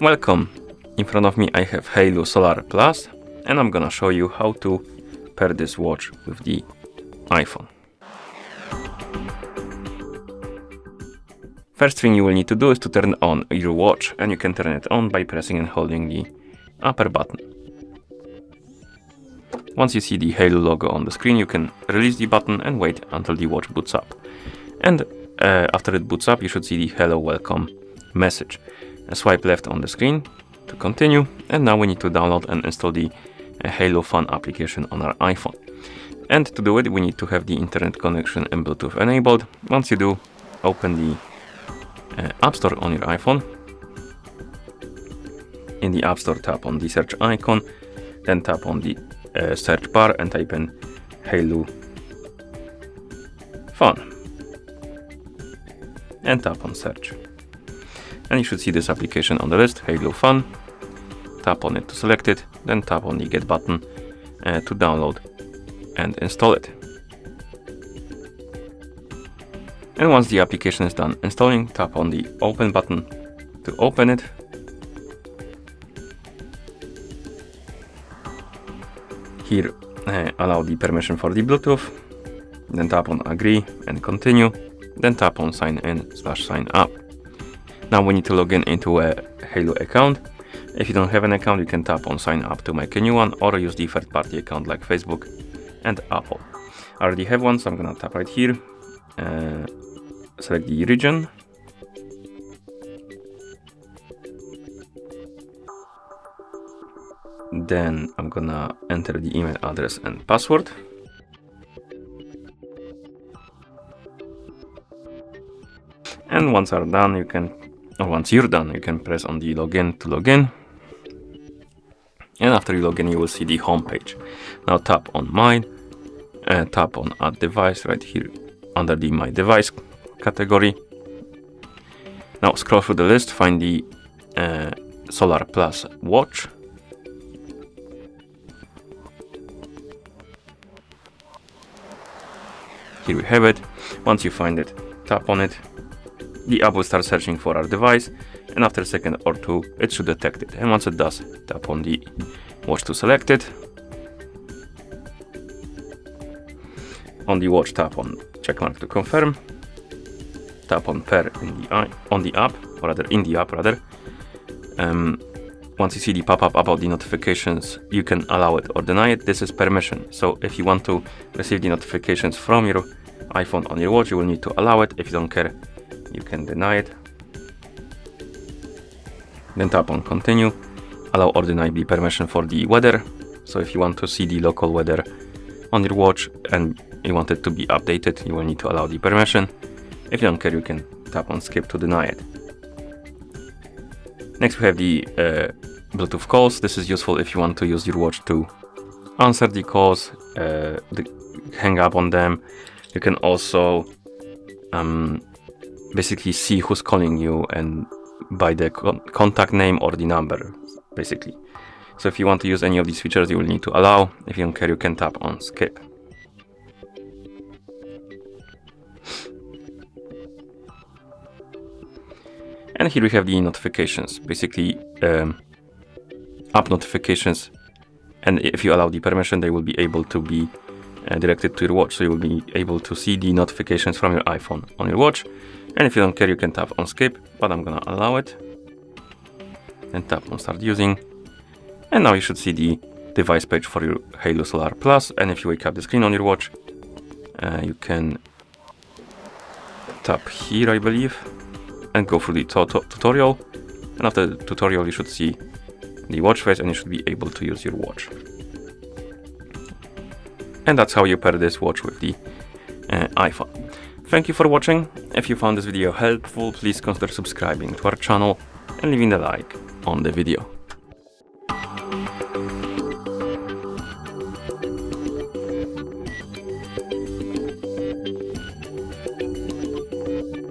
Welcome! In front of me I have HAYLOU Solar Plus and I'm gonna show you how to pair this watch with the iPhone. First thing you will need to do is to turn on your watch, and you can turn it on by pressing and holding the upper button. Once you see the HAYLOU logo on the screen, you can release the button and wait until the watch boots up. And after it boots up, you should see the hello welcome message. Swipe left on the screen to continue, and now we need to download and install the HAYLOU Fun application on our iPhone. And to do it, we need to have the internet connection and Bluetooth enabled. Once you do, open the App Store on your iPhone. In the App Store, tap on the search icon, then tap on the search bar and type in HAYLOU Fun and tap on search. And you should see this application on the list, HAYLOU Fun. Tap on it to select it, then tap on the get button to download and install it. And once the application is done installing, tap on the open button to open it. Here, allow the permission for the Bluetooth, then tap on agree and continue, then tap on sign in/sign up. Now we need to log in into a HAYLOU account. If you don't have an account, you can tap on sign up to make a new one, or use the third-party account like Facebook and Apple. I already have one, so I'm gonna tap right here, select the region, then I'm gonna enter the email address and password. And once you're done, you can press on the login to login. And after you log in, you will see the home page. Now tap on mine, tap on add device right here under the my device category. Now scroll through the list, find the Solar Plus watch. Here we have it. Once you find it, tap on it. The app will start searching for our device, and after a second or two, it should detect it. And once it does, tap on the watch to select it. On the watch, tap on checkmark to confirm. Tap on pair in the app. Once you see the pop-up about the notifications, you can allow it or deny it. This is permission. So if you want to receive the notifications from your iPhone on your watch, you will need to allow it. If you don't care, you can deny it. Then tap on continue. Allow or deny the permission for the weather. So if you want to see the local weather on your watch and you want it to be updated, you will need to allow the permission. If you don't care, you can tap on skip to deny it. Next we have the Bluetooth calls. This is useful if you want to use your watch to answer the calls, hang up on them. You can also basically see who's calling you and by the contact name or the number, basically. So if you want to use any of these features, you will need to allow. If you don't care, you can tap on skip. And here we have the notifications, basically app notifications. And if you allow the permission, they will be able to be directed to your watch. So you will be able to see the notifications from your iPhone on your watch. And if you don't care, you can tap on skip, but I'm gonna allow it. And tap on start using. And now you should see the device page for your HAYLOU Solar Plus. And if you wake up the screen on your watch, you can tap here, I believe, and go through the tutorial. And after the tutorial, you should see the watch face and you should be able to use your watch. And that's how you pair this watch with the iPhone. Thank you for watching. If you found this video helpful, please consider subscribing to our channel and leaving a like on the video.